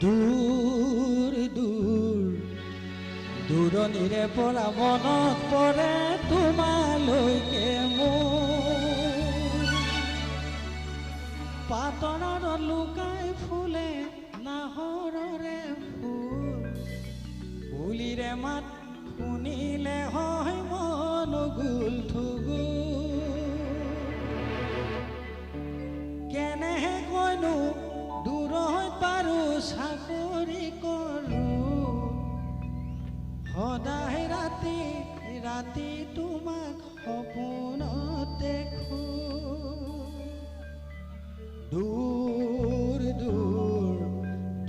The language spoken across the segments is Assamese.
দূৰ দূৰ দূৰণিৰে পৰা মনত পৰে তোমালৈকে মোৰ পাতৰত লুকাই ফুলে নাহৰৰে ফুল কুলিৰে মাত শুনিলে হয় মন গুল থুগুল কেনেহে কৈনো দূৰত পাৰো চাকৰি কৰোঁ সদায় ৰাতি ৰাতি তোমাক সপোনত দেখোঁ দূৰ দূৰ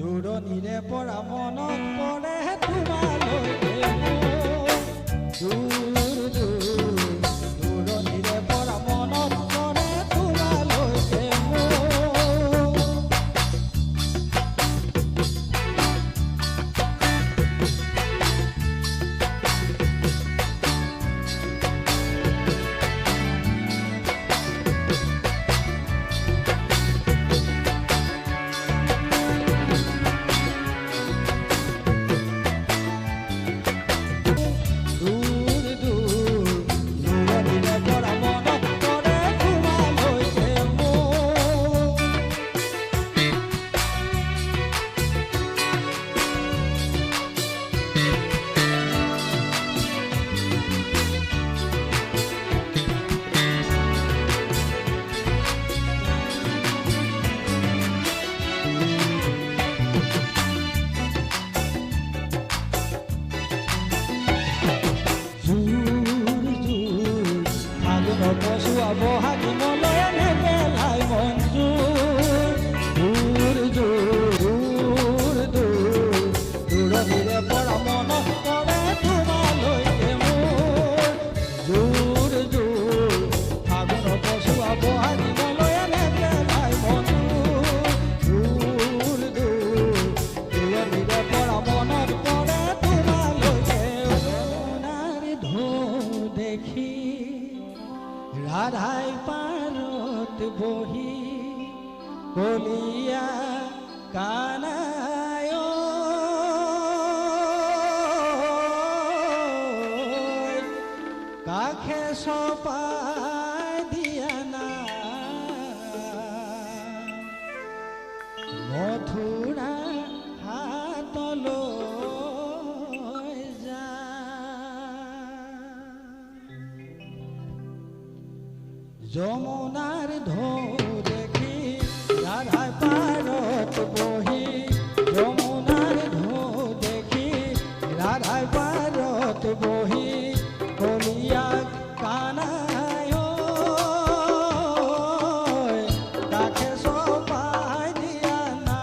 দূৰণিৰে পৰা মনত পৰে তোমালৈকে দূৰ দূৰ দূৰণিৰে পৰা মনত পৰে তোমালৈকে পশুৱা বহাগী মলয় নেপেলাই মন দূৰ দূৰ দূৰ দূৰ দূৰণিৰে পৰা মনত পৰে তোমালৈকে মোৰ দূৰ দূৰ ফাগুন পশুৱা বহাগী মলয় নেপেলাই মন দূৰ দূৰ দূৰণিৰে পৰা মনত পৰে তোমালৈকে সোণাৰী ঢৌ দেখি ৰাধাই পাৰত বহি কলিয়া কানাই কাষে চপাই দিয়া না মথুৰা হাতলৈ যা যমুনাৰ ঢৌ দেখি ৰাধাই পাৰত বহি যমুনাৰ ঢৌ দেখি ৰাধাই পাৰত বহি কলিয়া কানাই কাষে চপাই দিয়া না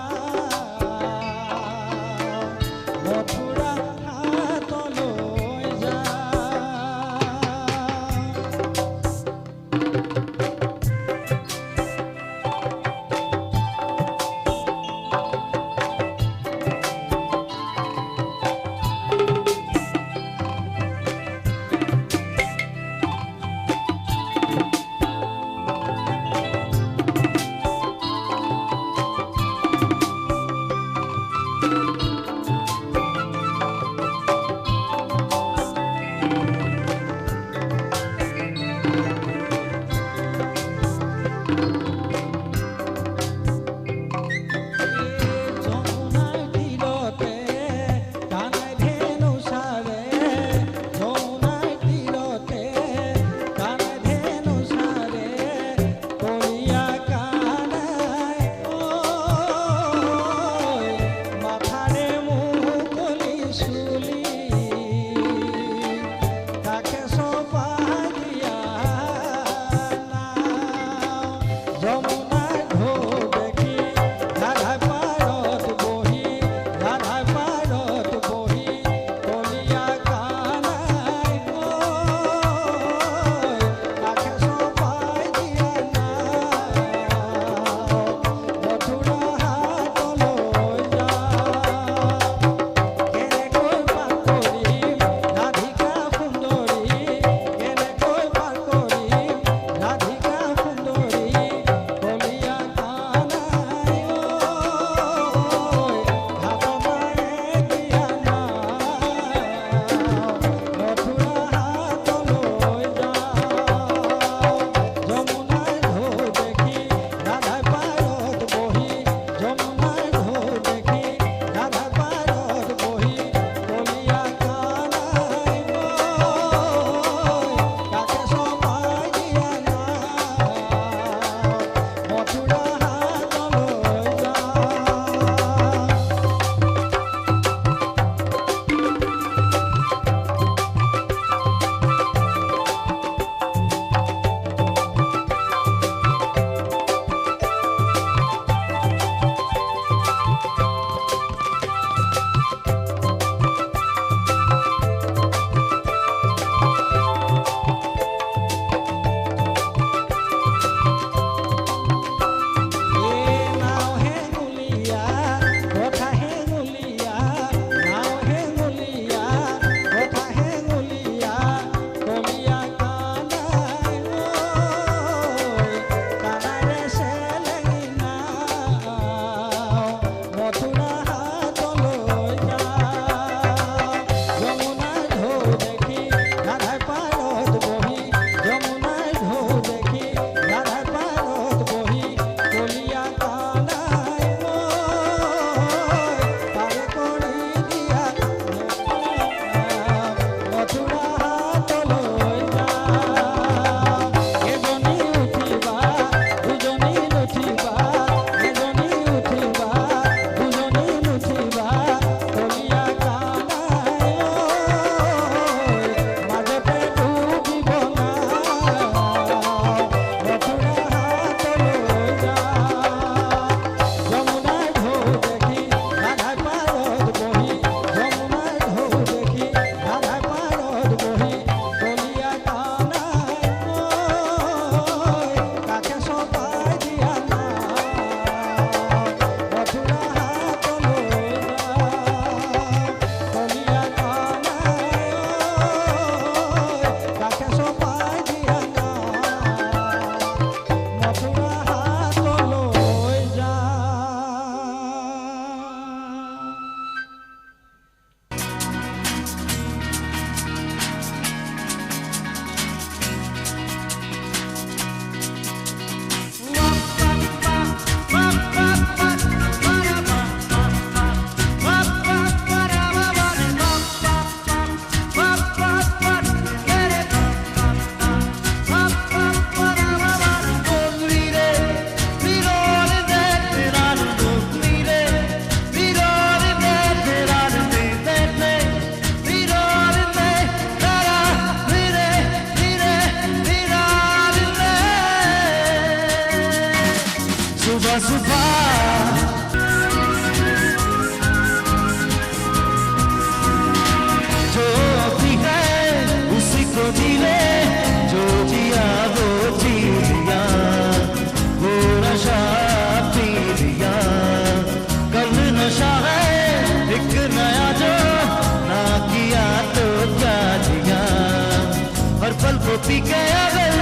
पी के अगर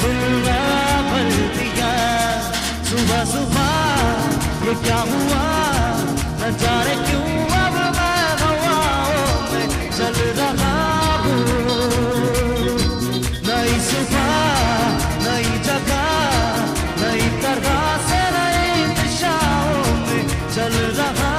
दिल ना भर दिया सुबह सुबह ये क्या हुआ न जाने क्यों अब मैं हवाओं में चल रहा हूँ नई सुबह नई जगह नई तरह से नई दिशाओं में चल रहा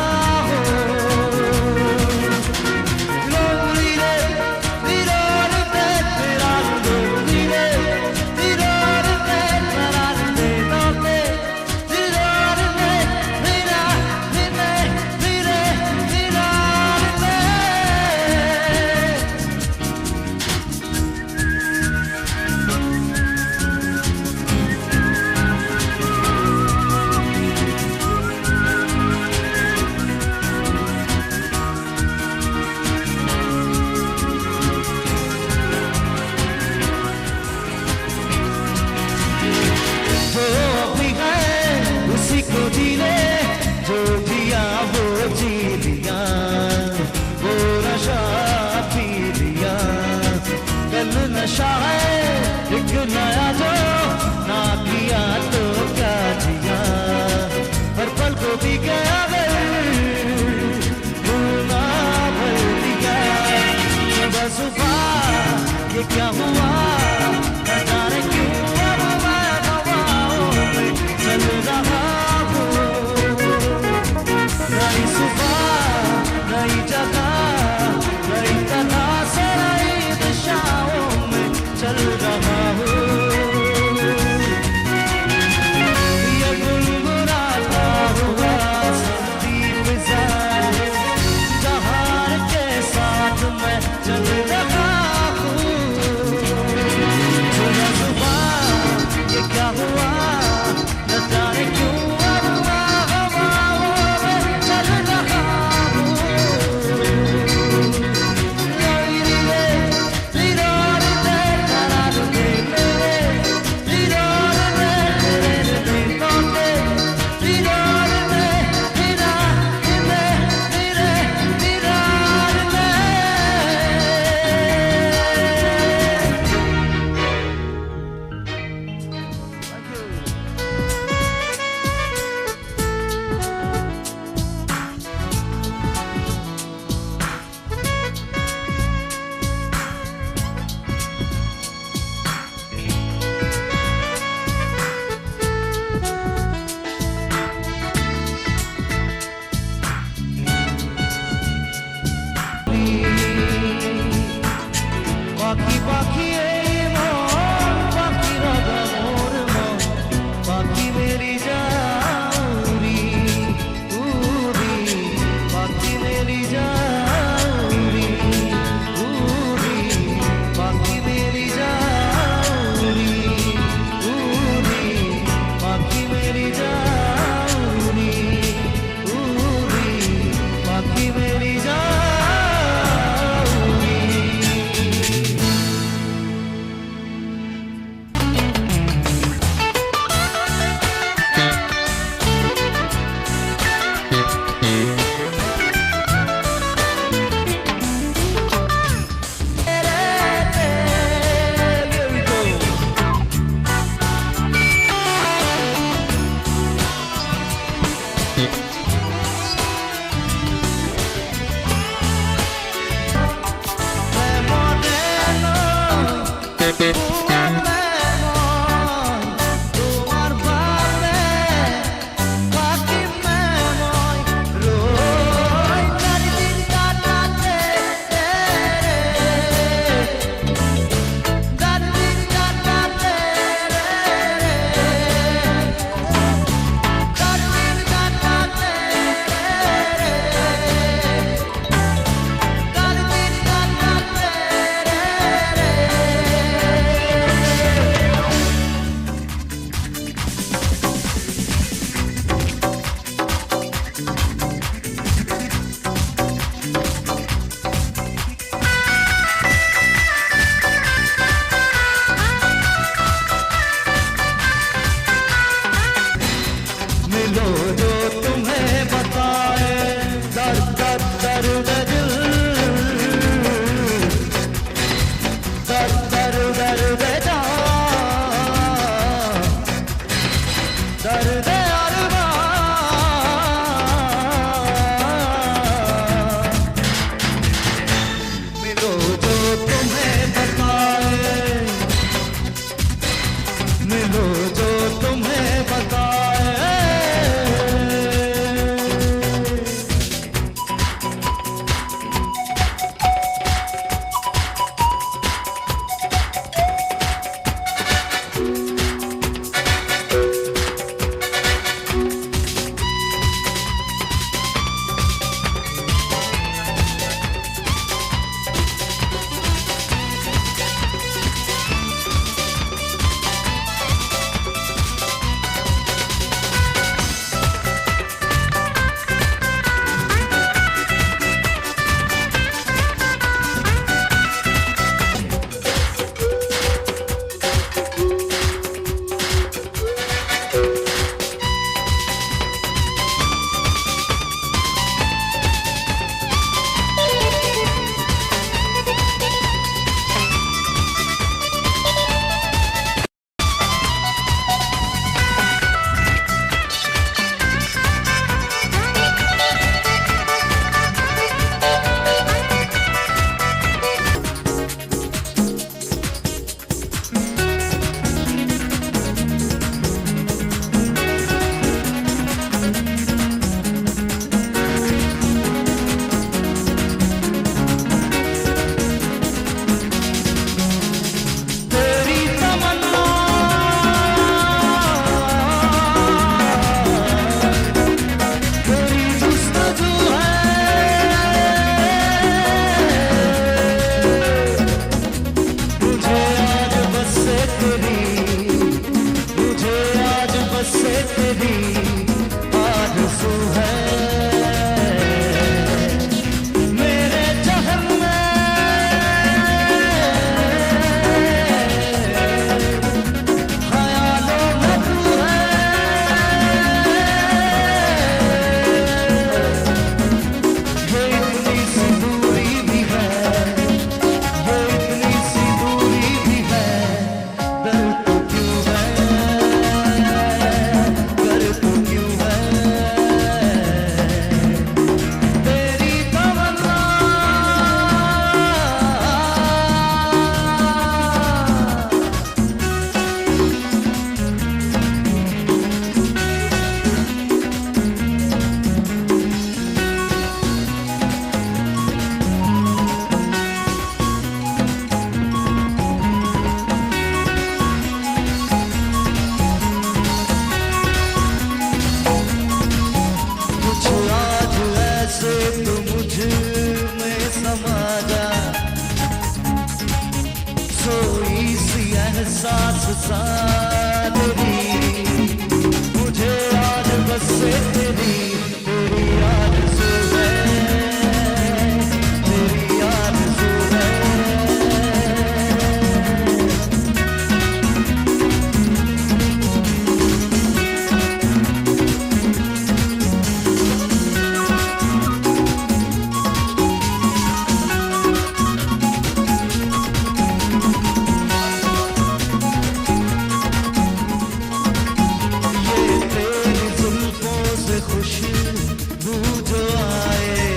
खुशबू जो आए,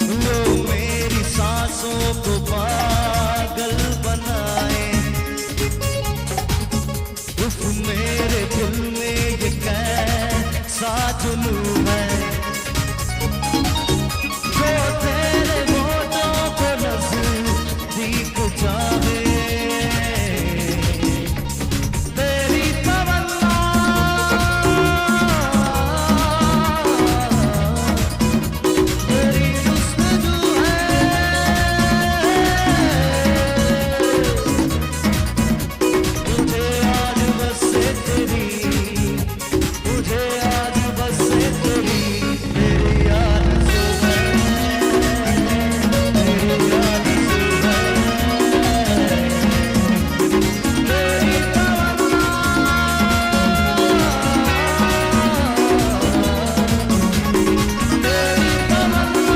वो मेरी सांसों को पागल बनाए। उफ मेरे दिल में ये कैसा जुनून है, जो तेरे होठों को नजदीक जावे। तेरी तमन्ना तेरी जुस्तजू है, मुझे आज बस तेरी, मुझे आज बस तेरी मेरी याद सुबह, मेरी याद सुबह, तेरी तमन्ना तेरी तमन्ना।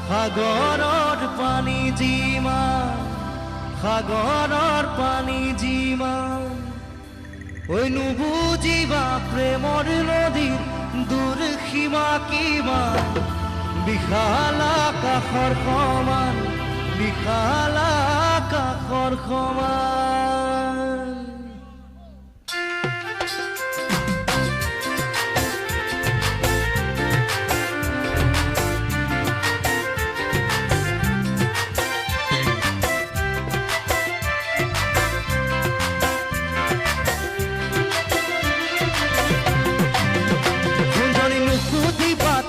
সাগৰৰ পানী যিমান, সাগৰৰ পানী যিমান, ঐ নুবুজিবা প্ৰেমৰ নদীৰ দূৰ সীমা কিমান। বিশাল আকাশৰ সমান, বিশাল আকাশৰ সমান।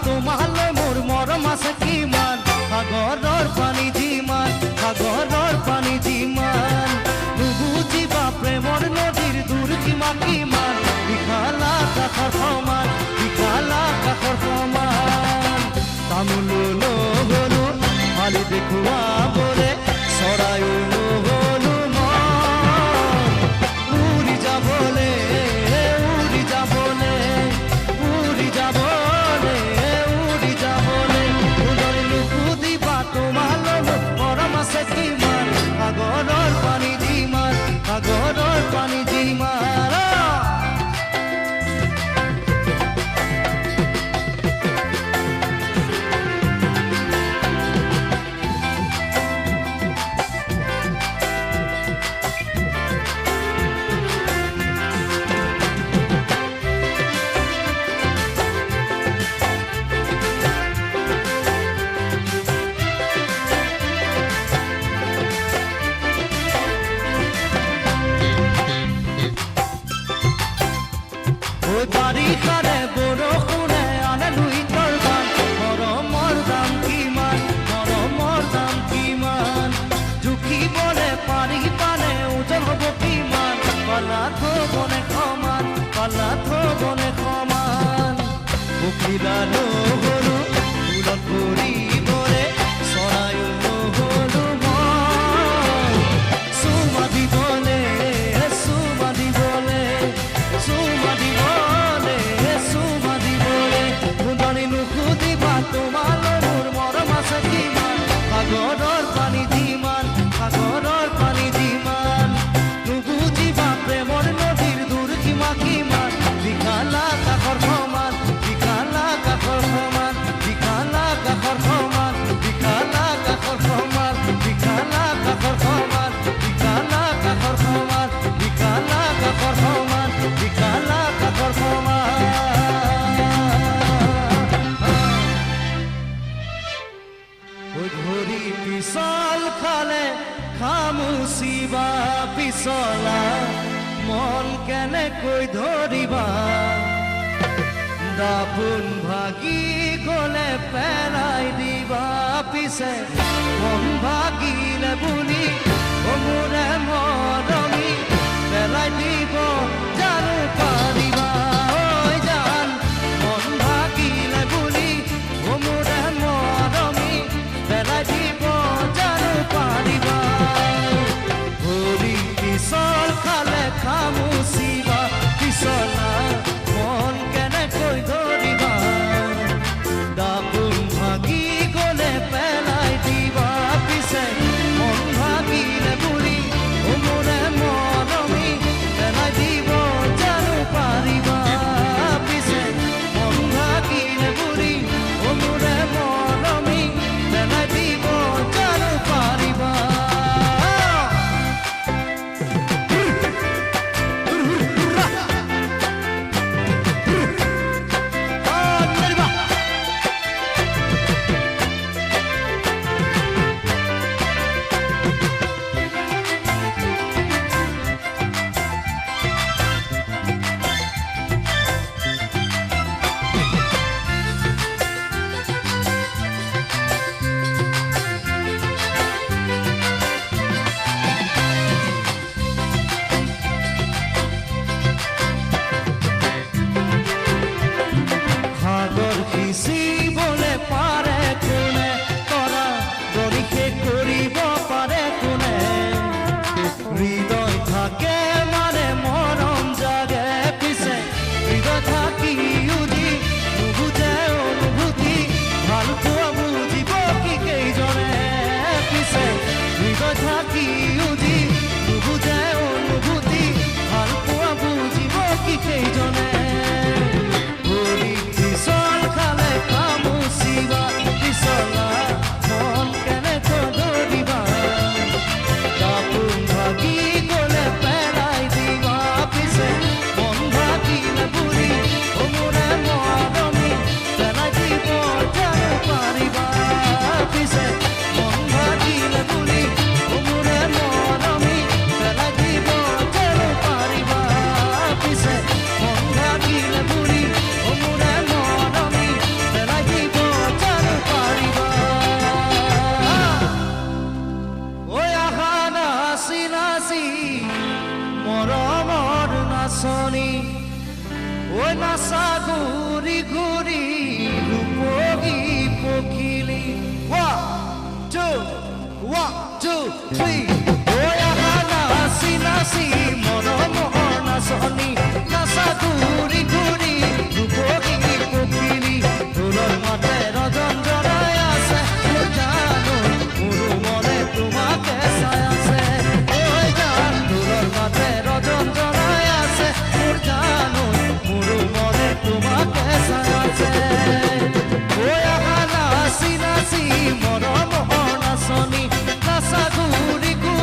তোমালৈ মোৰ মৰম আছে কিমান, সাগৰৰ পানী যিমান, সাগৰৰ পানী যিমান, নুবুজিবা প্ৰেমৰ নদীৰ দূৰ সীমা কিমান। বিশাল আকাশৰ সমান, বিশাল আকাশৰ সমান। তামোলো নহলো শালি দেখুৱাবলে, চৰাইও নহলো মন, উৰি যাবলে, উৰি যাবলে, উৰি যাবলে, উৰি যাবলে। নুবুজিবা তোমালৈ মৰম আছে কিমান, সাগৰৰ পানী যিমান, সাগৰৰ পানী যিমান। বাৰিষাৰে বৰষুণে আনে লুইতৰ গান, মৰমৰ দাম কিমান, মৰমৰ দাম কিমান। জুখিবলে পাৰি পানে ওজন হ'ব কিমান, পালা থবনে সমান, পালা থবনে সমান। পখিলা নহলো ফুলত পৰিবলে, চৰাইও নহলো মই, চুমা দিবলে, চুমা দিবলে, চুমা দিবলে, চুমা দিবলে। নুবুজিবা তোমালৈ মোৰ মৰম আছে কিমান, সাগৰৰ পানী যিমান, সাগৰৰ পানী যিমান। নুবুজিবা প্ৰেমৰ নদীৰ দূৰ সীমা কিমান, বিশাল আকাশৰ সমান, বিশাল আকাশৰ সমান। ওই ঘড়ি পিছল খালে খামুচিবা পিছলা মন কেনেকৈ ধৰিবা দাপোন ভাগি গলে পেলাই দিবা পিছে মন ভাগিলে বুলি মোৰে মৰমী পেলাই দিব জানো পাৰিবা ঐ জান মন ভাগিলে বুলি মোৰে মৰমী পেলাই দিব জানো পাৰিবা ভৰি পিছল খালে খামুচিবা পিছলা মন কেনেকৈ ধৰিবা দাপোন ভাগি গলে পেলাই দিবা পিছে মন ভাগিলে বুলি মোৰে মৰমী পেলাই দিব জানো পাৰিবা পিছে মন ভাগিলে বুলি মোৰে মৰমী পেলাই দিব জানো পাৰিবা সাগৰ সিঁচিবলে পাৰে কোনে কৰা দৰিষে কৰিব পাৰে কোনে হৃদয় থাকে মানে মৰম জাগে পিছে হৃদয় থাকি উজি নুবুজে অনুভূতি ভাল পোৱা বুজিব কি কেইজনে পিছে হৃদয় থাকি উজি নুবুজে অনুভূতি ভাল পোৱা বুজিব কি কেইজনে পিছল খালে খামুচিবা পিছলা মন কেনেকৈ ধৰিবা দাপোন ভাগি গলে পেলাই দিবা পিছে মন ভাগিলে বুলি মোৰে মৰমী পেলাই দিব জানো পাৰিবা পিছে মন ভাগিলে বুলি মোৰে মৰমী পেলাই দিব জানো পাৰিবা পিছে মন ভাগিলে বুলি মোৰে মৰমৰ নাচনী ঐ নাচা ঘূৰি ঘূৰি ৰূপহী পখিলী 1 2 3 ঐ আহা নাচি নাচি মৰমৰ নাচনী নাচা ঘূৰি ঘূৰি ৰূপহী পখিলী ঢোলৰ মাতে ৰজন জনাই আছে মোৰ জানো মোৰ মনে তোমাকে চাই আছে ঐ জান ঢোলৰ মাতে ৰজন জনাই আছে মোৰ জানো মোৰ মনে তোমাকে চাই আছে ঐ আহা নাচি নাচি মৰমৰ নাচনী নাচা ঘূৰি ঘূৰি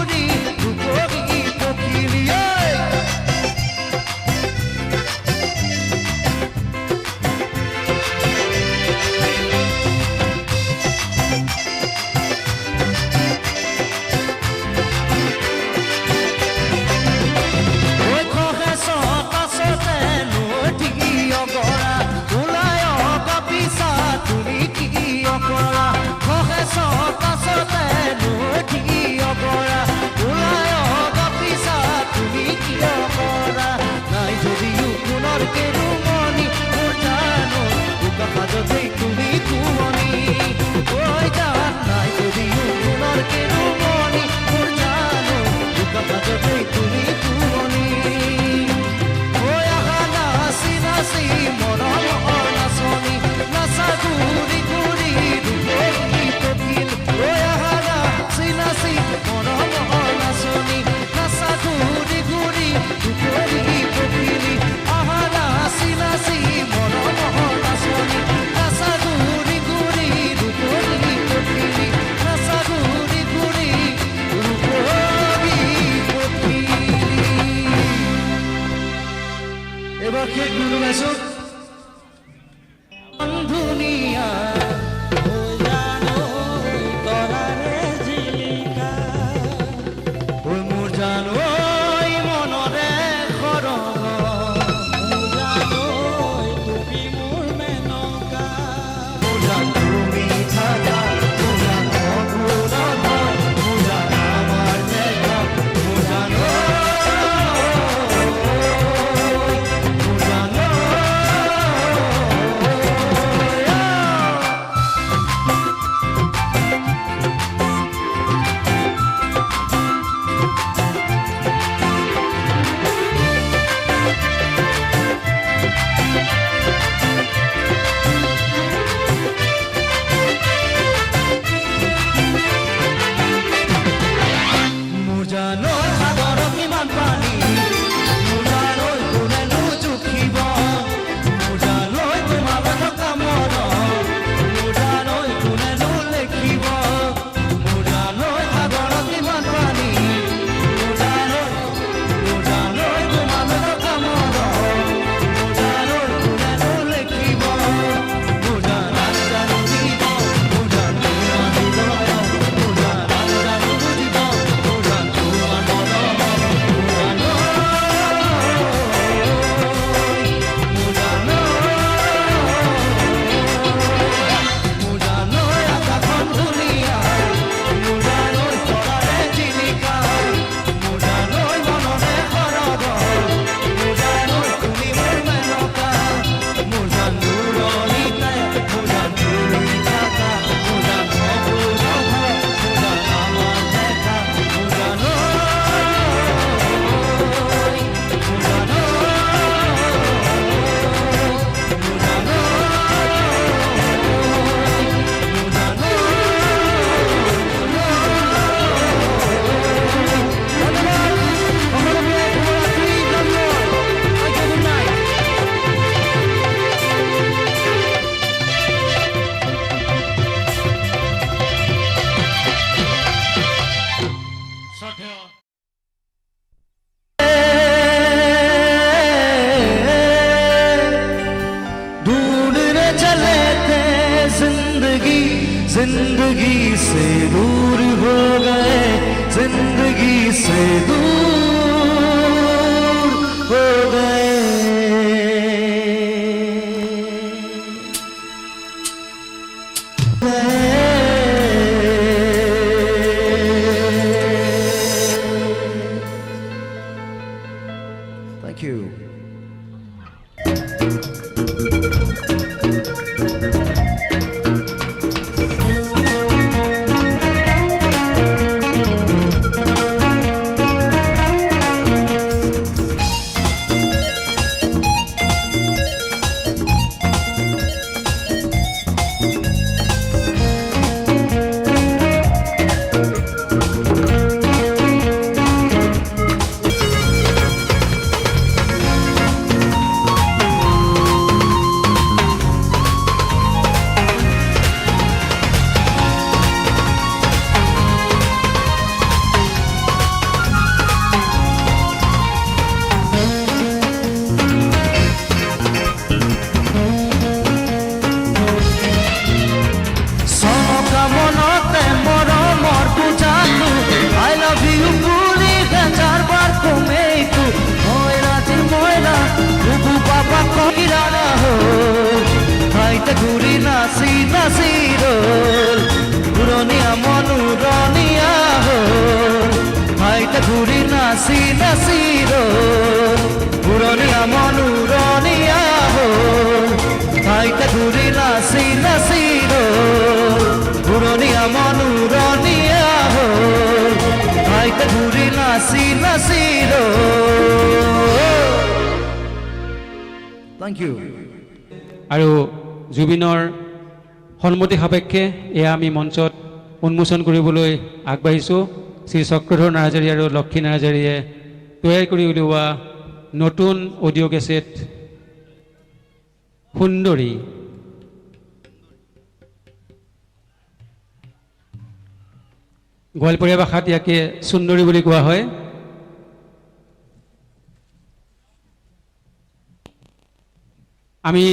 जिंदगी से दूर हो गए जिंदगी से दूर हो गए Thank you. ঘুরি নাচি নাচি রোল পুরনিয়া মনুরনিয়া হল হাইতে ঘুরি নাচি নাচি রোল পুরনিয়া মনুরনিয়া হল হাইতে ঘুরি নাচি নাচি রোল পুরনিয়া মনুরনিয়া হল হাইতে ঘুরি নাচি নাচি রোল Thank you. আৰু জুবিনৰ সন্মতি সাপেক্ষে এয়া আমি মঞ্চত উন্মোচন কৰিবলৈ আগবাঢ়িছোঁ শ্ৰী চক্ৰধৰ নাৰ্জাৰী আৰু লক্ষী নাৰ্জাৰীয়ে তৈয়াৰ কৰি উলিওৱা নতুন অডিঅ' কেছেট সুন্দৰী গোৱালপৰীয়া ভাষাত ইয়াকে সুন্দৰী বুলি কোৱা হয় আমি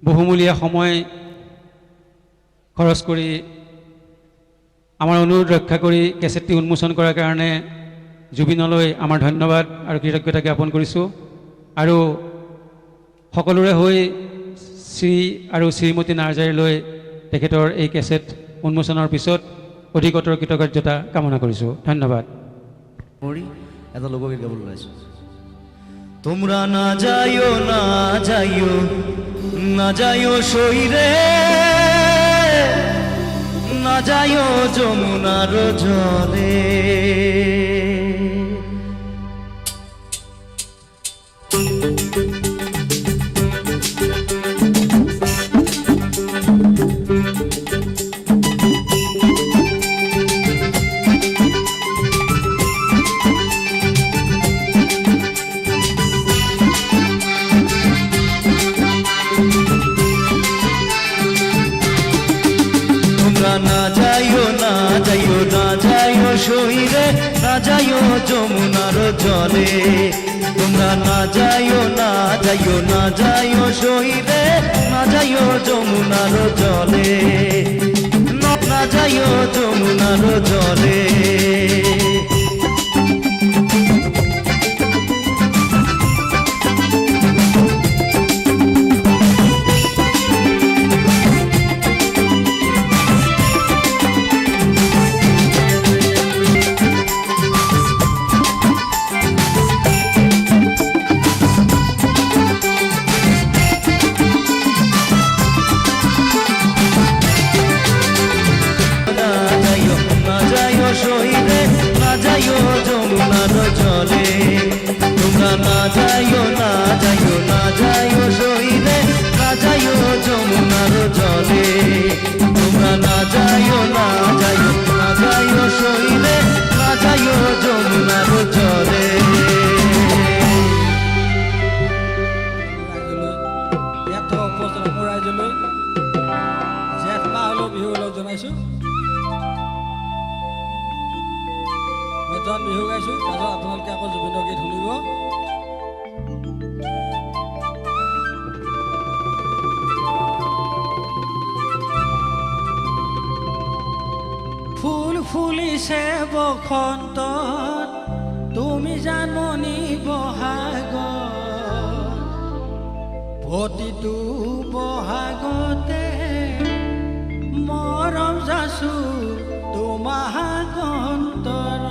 বহুমূলীয়া সময় খৰচ কৰি আমাৰ অনুৰোধ ৰক্ষা কৰি কেছেটটি উন্মোচন কৰাৰ কাৰণে জুবিনলৈ আমাৰ ধন্যবাদ আৰু কৃতজ্ঞতা জ্ঞাপন কৰিছোঁ আৰু সকলোৰে হৈ শ্ৰী আৰু শ্ৰীমতী নাৰ্জাৰীলৈ তেখেতৰ এই কেছেট উন্মোচনৰ পিছত অধিকতৰ কৃতজ্ঞতা কামনা কৰিছোঁ ধন্যবাদ এটা লোকগীত গাবলৈ ওলাইছোঁ তোমরা না যাইও না যাইও না যাইও সইরে না যাইও যমুনার জলে না যাইও না যাইও না যাইও সইরে না যাইও যমুনার জলে তোমরা না যাইও না যাইও না যাইও সইরে না যাইও যমুনার জলে না যাইও যমুনার জলে না যাইও না যাইও না যাইও সইরে না যাইও যমুনার জলে তোমরা না যাইও না যাইও না যাইও সইরে না যাইও যমুনার জলে ইয়াত থকা উপস্থিত মোৰ ৰাইজলৈ জেঠ মাহ হ'লেও বিহু অলপ জনাইছোঁ মেজন বিহু গাইছোঁ তাৰপিছত আপোনালোকে আকৌ জুবিনৰ গীত শুনিব ফুলিছে বসন্তত তুমি জানমণি বহাগত প্ৰতিটো বহাগতে মৰম যাচো তোমাক অন্তৰত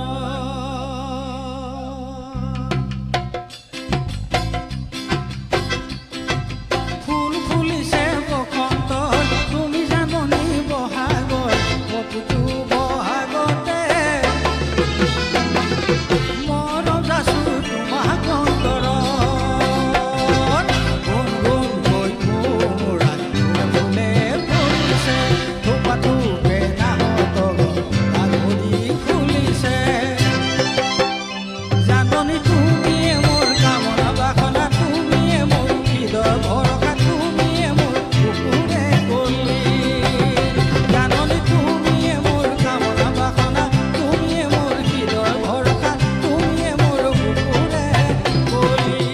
ফুল ফুলিছে বসন্তত তুমি জানমণি বহাগত প্ৰতিটো বহাগতে মৰম যাচো তোমাক অন্তৰত গুণ গুণ হৈ মোৰাই ফুলে ফুলিছে থোপা থোপে নাহত আগুৰি ফুলিছে জাননী তুমিয়ে মোৰ কামনা বাসনা তুমিয়ে মোৰ হৃদয় ভৰসা তুমিয়ে মোৰ বুকুৰে কলি জাননী তুমিয়ে মোৰ কামনা বাসনা তুমিয়ে মোৰ হৃদয় ভৰসা তুমিয়ে মোৰ বুকুৰে কলি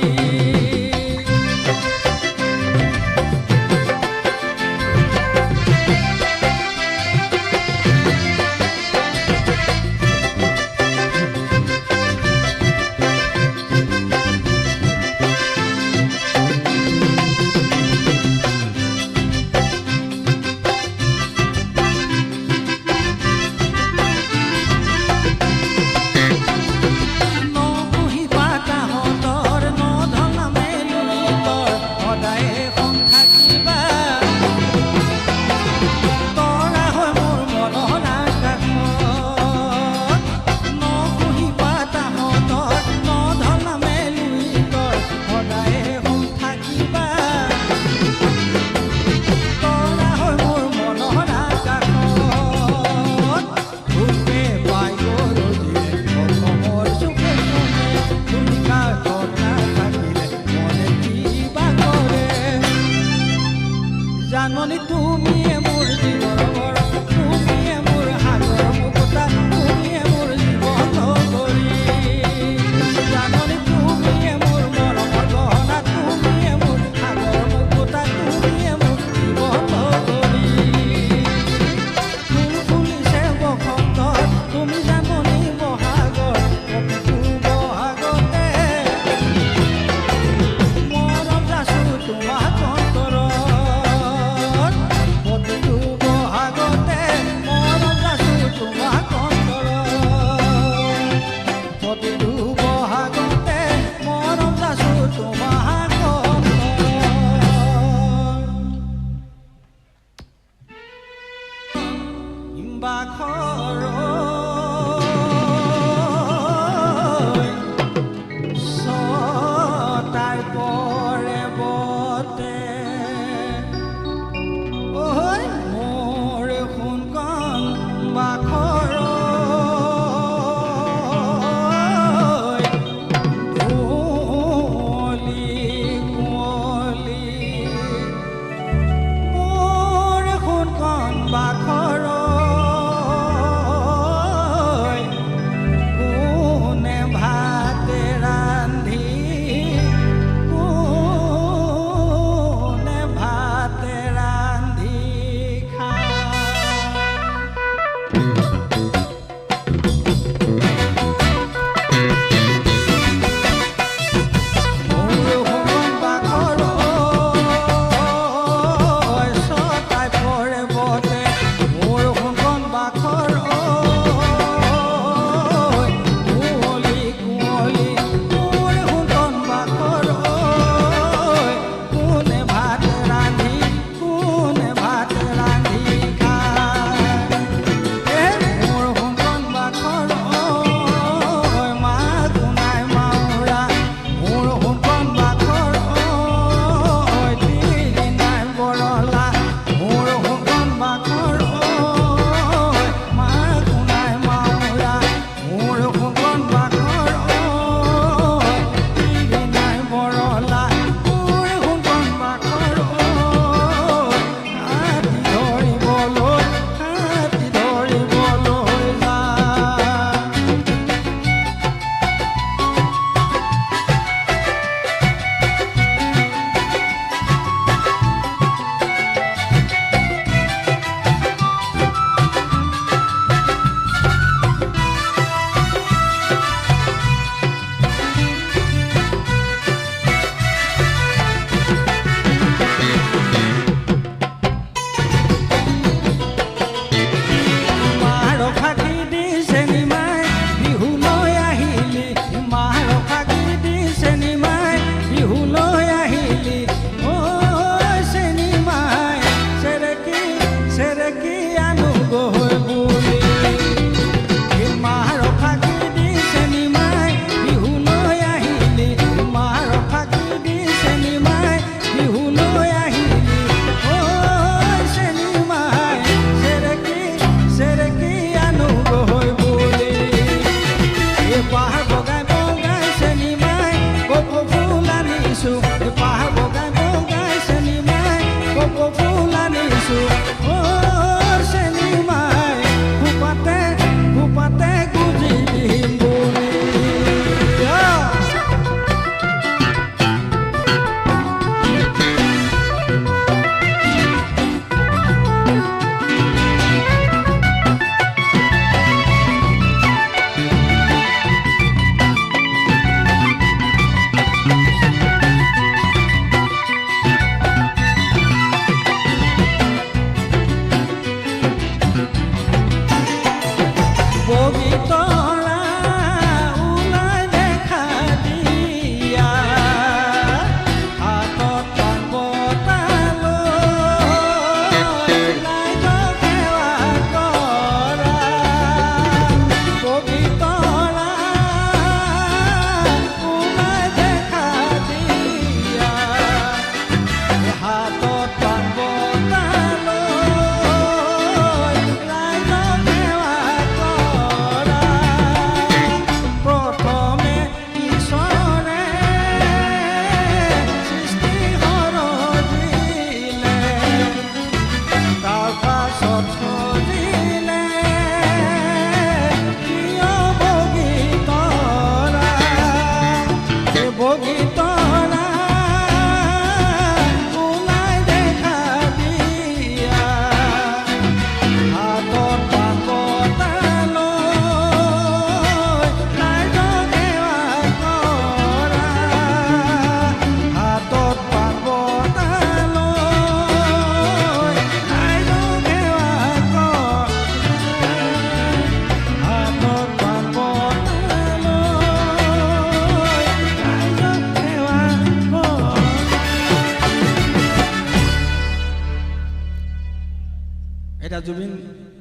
নকুহি পাতাহঁতৰ নধল নামে লুইতৰ সদায়ে খন থাকিবা তৰা হৈ মোৰ মনৰ আকাশত নকুহি পাতাহঁতৰ নধল নামে লুইতৰ সদায়ে খন থাকিবা তৰা হৈ মোৰ মনৰ আকাশত ৰূপে পাই গ'লো দিলে অসমৰ চুকে কোণে তুমি কাষত নাথাকিলে মনে কিবা কৰে জাননী তুমিয়ে মোৰ জীৱনৰ বৰং তুমিয়ে মোৰ সাগৰ মুকুতা তুমিয়ে মোৰ জীৱন কৰি জাননী তুমিয়ে মোৰ মৰমৰ গহনা তুমিয়ে মোৰ সাগৰ মুকুতা তুমিয়ে মোৰ জীৱন কৰি ফুল ফুলিছে বসন্তত তুমি জাননী বহাগত প্ৰতিটো বহাগতে মৰম যাচো তোমাক অন্তৰত প্ৰতিটো বহাগতে মৰম যাচো তোমাক অন্তৰত প্ৰতিটো বহাগতে মৰম যাচো তোমাক ছটাই পৰে বতে ঐ মোৰ সোণকণ বাখৰ কুঁৱলী কুঁৱলী মোৰ সোণকণ বাখৰ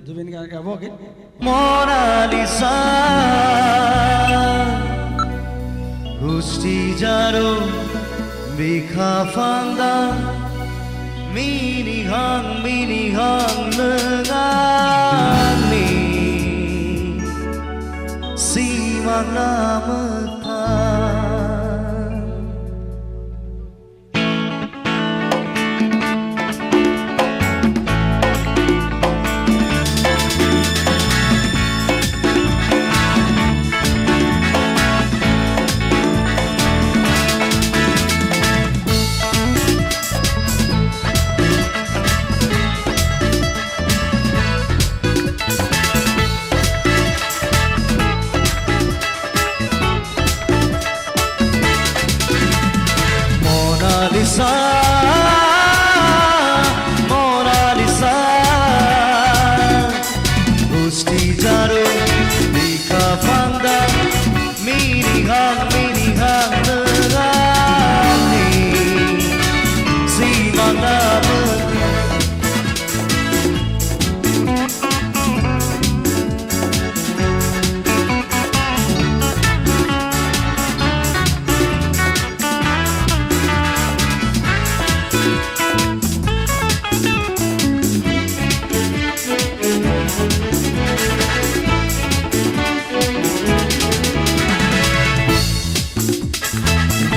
জুবিন গাৰ্গে গাব গীত Monalisa Gusti jaro bikha fanda mini hang nengani simang namata Mona Lisa Gusti jaro bika fanda mini hang nengani simang namata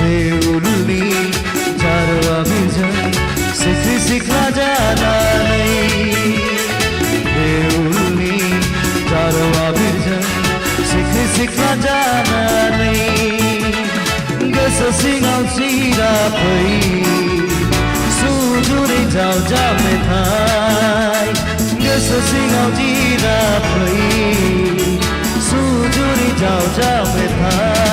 देउलनी चारो अभिजन सिखला जाना नहीं देउलनी चारो अभिजन सिखला जाना नहीं गस सिंगाव सीरा पई सुजुरी जाओ जामे थाई गस सिंगाव जीरा पई सुजुरी जाओ जामे Thai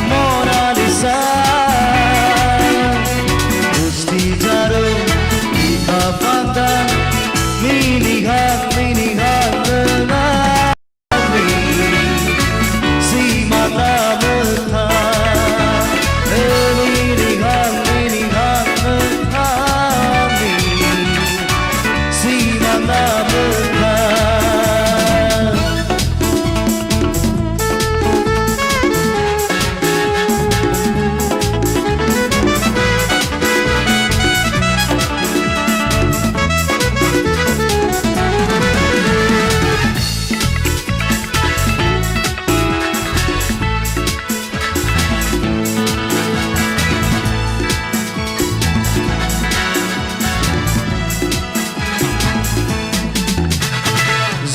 Mona Lisa Gusti jaro bika fanda mini hang nengani simang namata mini hang nengani simang namata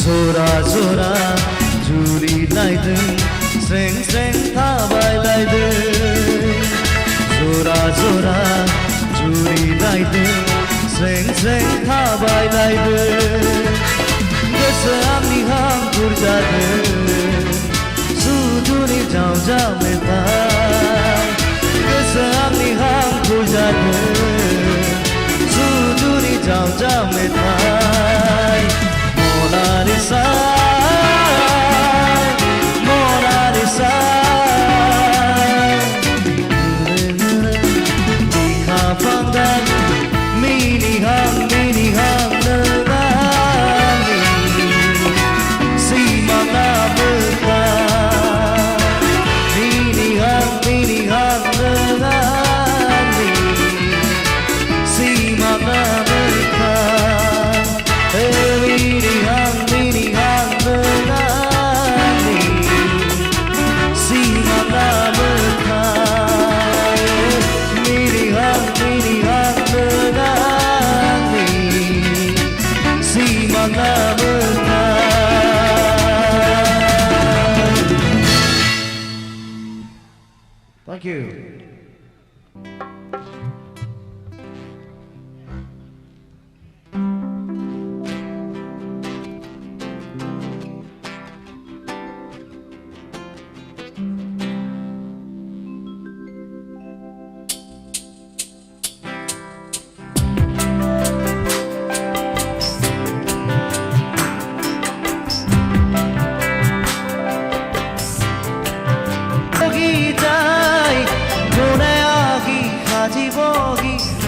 Zora juri laydın Sreng thabay laydın Zora juri laydın Sreng thabay laydın Gese amni hang kurjadın Sujuri jao jame tay Gese amni hang kurjadın Sujuri jao jame tay Mona Lisa bika fanda mini hang nengani simang namata mini hang nengani simang namata mini hang nengani simang namata mini hang nengani simang namata Thank you.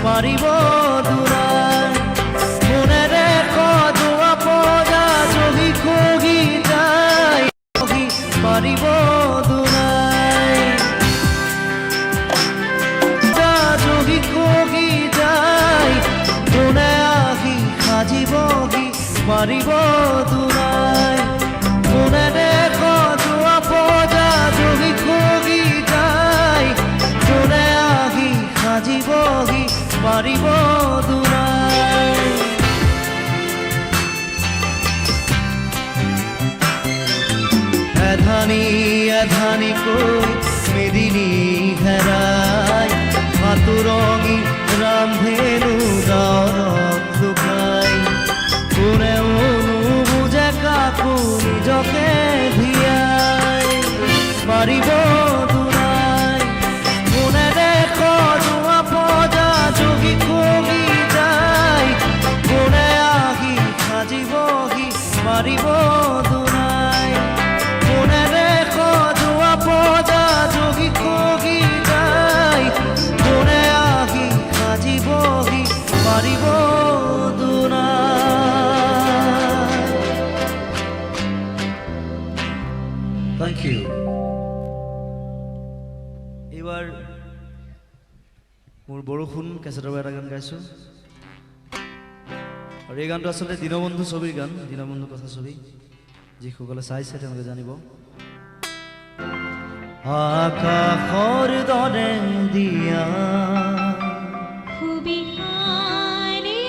পারিব দূর পাৰিব দুনাই কোনে দেখ যোৱা পজা জহি খগি যায় কোনে আহি সাজিবহি পাৰিব দুনাই এধানি এধানিকৈ মেদিনী হেৰাই হাতুৰঙি ৰামধেনু গাঁৱত লুকাই কোনেও নুবুজে কাকো নিজকে ধিয়াই পাৰিব দুনাই কোনে দেখ যোৱা পজা জহি খগি যায় কোনে আহি সাজিবহি পাৰিব দুনাই কোনে দেখ যোৱা পজা জহি খগি যায় কোনে আহি সাজিবহি পাৰিব দুনাই থ্যাংক ইউ এইবাৰ মোৰ বৰষুণ কেছেটৰ পৰা এটা গান গাইছোঁ আৰু এই গানটো আচলতে দীনবন্ধু ছবিৰ গান দীনবন্ধু কথা ছবি যিসকলে চাইছে তেওঁলোকে জানিব আকাশৰ দৰে দিয়া খুবই হাৰিতে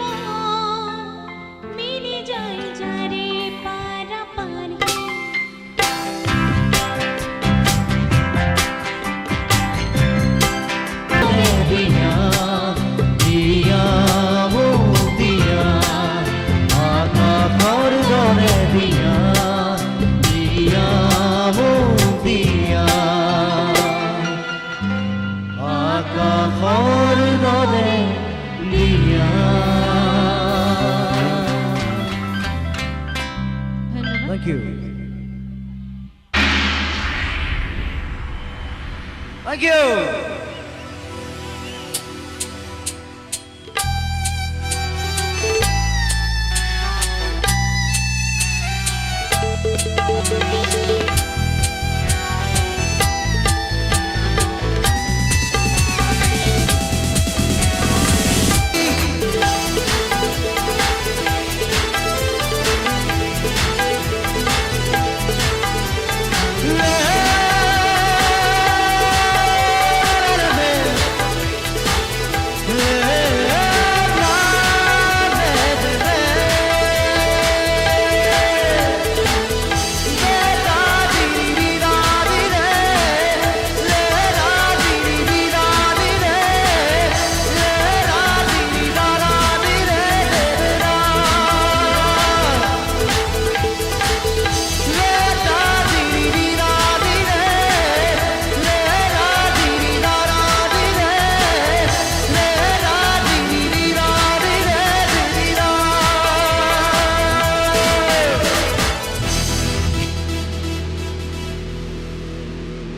মন মিলে যায় যাৰে পাৰাপাৰ দিয়া দিয়া মো দিয়া আকাশৰ দৰে দিয়া দিয়া মো দিয়া আকাশৰ দৰে দিয়া Thank you. Thank you.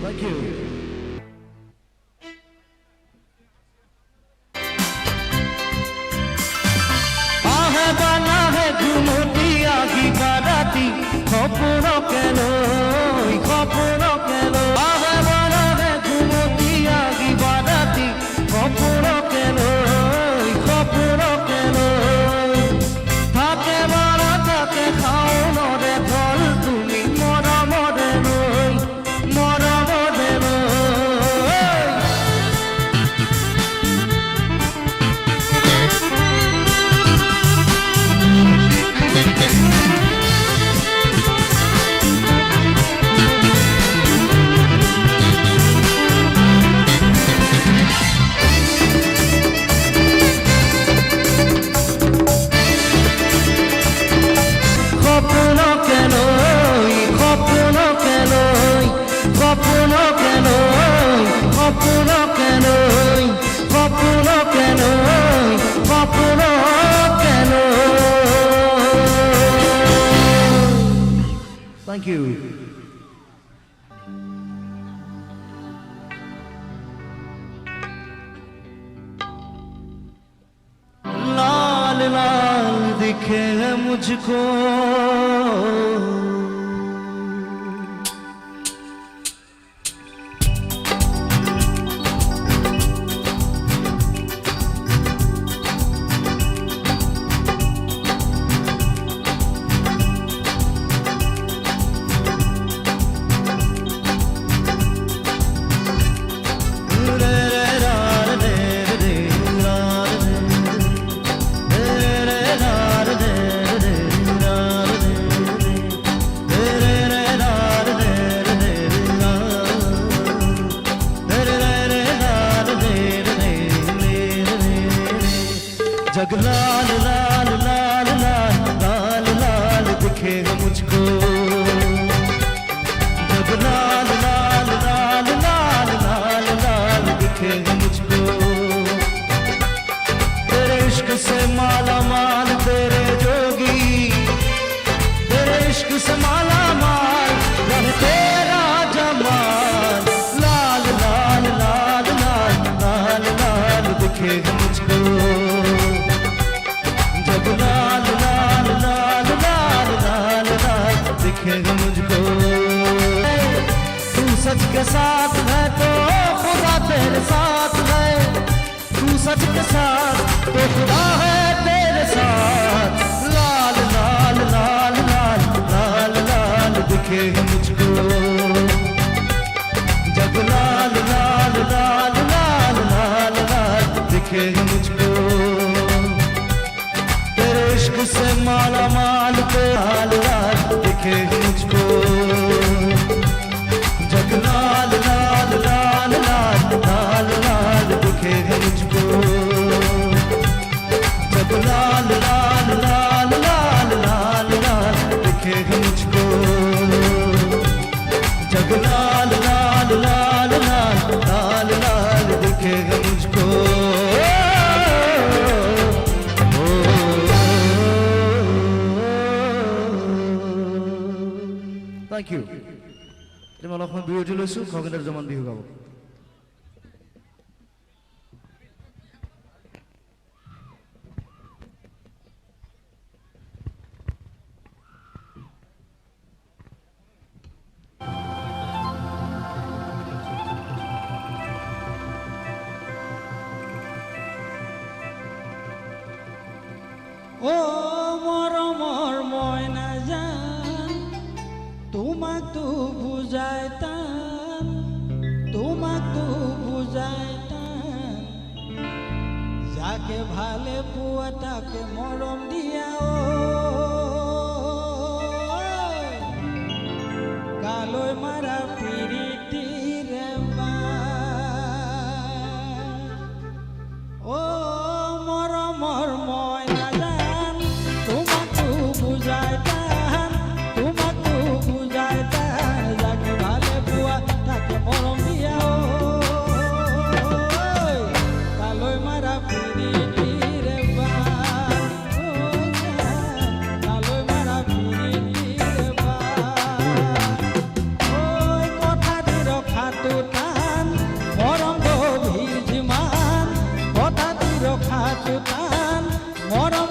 Thank you. আহে বানা হে ঘুমটি আগি বারাতি খপন কেন আহে বানা হে ঘুমটি আগি বারাতি খপন কেন থাকে মারা থাকে খাও নরে ফল তুমি মরমরে নই মরমরে নই Thank you. लाल लाल दिखे मुझको जग लाल लाल लाल लाल लाल लाल दिखेगा मुझको जग लाल लाल लाल लाल लाल लाल दिखेगा मुझको तेरे इश्क से माला माल तेरे जोगी तेरे इश्क से माला माल रंग तेरा जमाल लाल लाल लाल लाल लाल लाल दिखेगा मुझको जब लाल लाल लाल लाल लाल लाल दिखेगा मुझको तू सच के साथ है तो खुदा तेरे साथ है तू सच के साथ तो खुदा है तेरे साथ लाल लाल लाल लाल लाल लाल दिखेगा मुझको जब लाल लाल लाल लाल लाल लाल दिखेगा मुझको तेरे इश्क से माला माल पे लाल लाल दिखेगा मुझको जग लाल लाल लाल लाल लाल लाल दिखेगा मुझको जग लाल लाल लाल लाल लाल लाल दिखेगा मुझको जग लाल लाल लाल लाल लाल लाल दिखेगा मुझको Thank you. মই অলপমান বিৰতি লৈছোঁ খগেন্দ্ৰ জমান বিহু গাব ও মৰমৰ মইনা জান তোমাক তো বুজাই টান তোমাক তো বুজাই টান যাকে ভালে পোৱা তাকে মৰম দিয়া কালৈ মাৰা পিৰিতিৰে ও মৰমৰ মইনা জান তোমাক তো বুজাই টান তোমাক তো বুজাই টান যাকে ভালে পোৱা তাকে মৰম দিয়া কালৈ মাৰা পিৰিতিৰে কালৈ মাৰা পিৰিতিৰে কথা দি ৰখাটো টান মৰম গভীৰ যিমান কথা দি ৰখাটো টান মৰম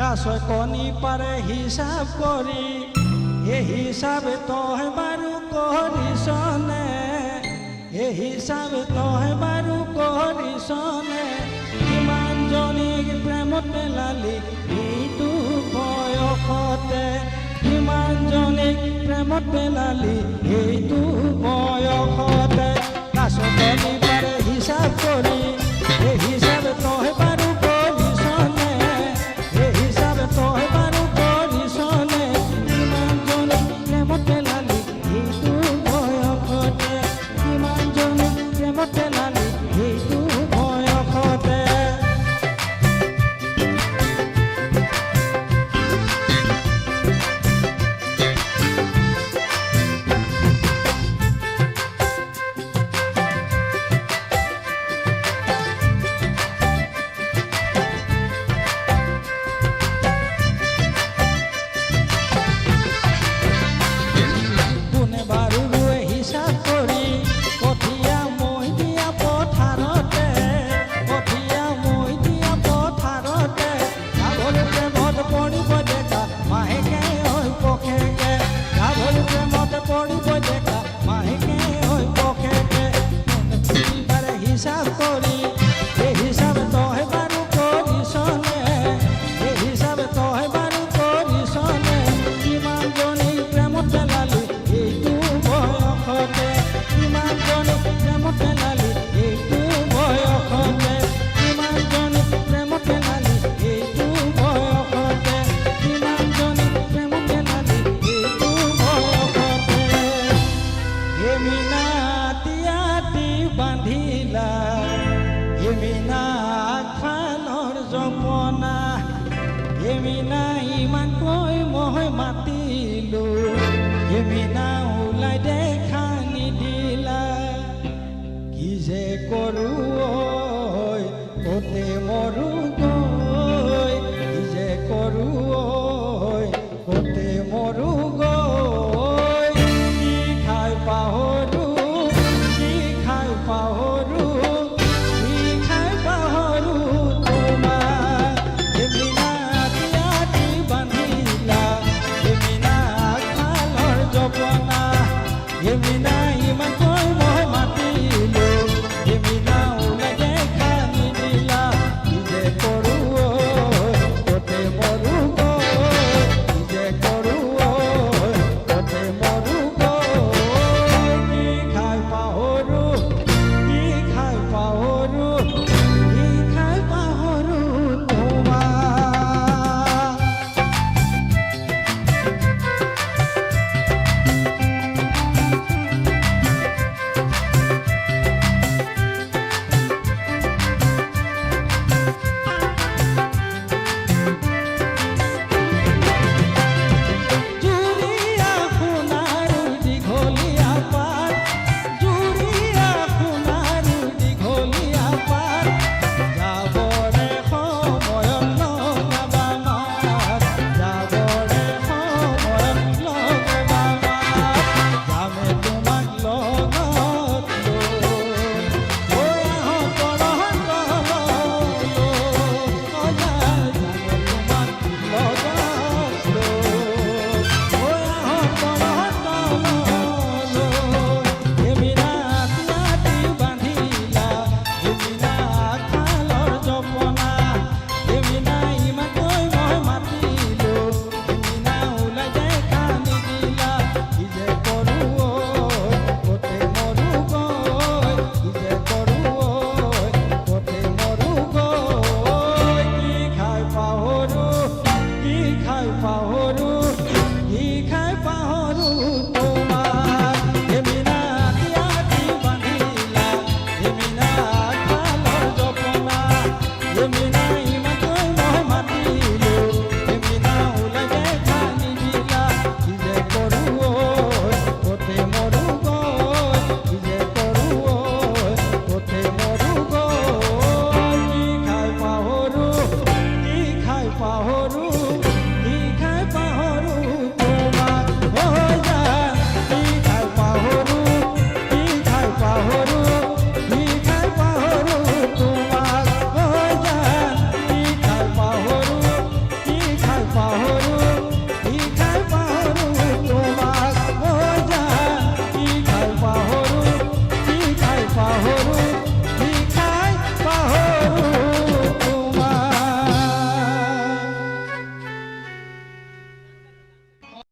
কাছই কণী পাৰে হিচাপ কৰি এই হিচাপে তই বাৰু কৰিছনে এই হিচাপে তই বাৰু কৰিছনে কিমানজনীক প্ৰেমত পেলালি এইটো বয়সতে কিমানজনীক প্ৰেমত পেলালি এইটো বয়সতে কাছই কণী পাৰে হিচাপ কৰি এই হিচাপে তই বাৰু কৰিছনে এই হিচাপে তই বাৰু কৰিছনে কিমানজনীক প্ৰেমত পেলালি এইটো বয়সতে কিমানজনীক প্ৰেমত পেলালি এইটো বয়সতে কোনে বাৰু ৰুৱে হিচাপ কৰি কঠীয়া মই দিয়া পথাৰতে কঠীয়া মই দিয়া পথাৰতে গাভৰু প্ৰেমত পৰিব ডেকা মাহেকে হৈ পখেকে গাভৰু প্ৰেমত পৰিব ডেকা মাহেকে হৈ পখেকে কোনে পাৰে হিচাপ কৰি এই হিচাপে তই বাৰু কৰিছনে এই হিচাপে তই বাৰু কৰিছনে কিমানজনীক প্ৰেমত পেলালি এইটো বয়সতে কিমানজনীক প্ৰেমত পেলালি এইটো বয়সতে কিমানজনীক প্ৰেমত পেলালি এইটো বয়সতে কিমানজনীক প্ৰেমত পেলালি এইটো বয়সতে হেমিনাতি বান্ধিলা হেমিনা আগফালৰ জপনা হেমিনা ইমানকৈ মই মাতিলো হেমিনা ওলাই দেখা নিদিলা কি যে কৰোঁ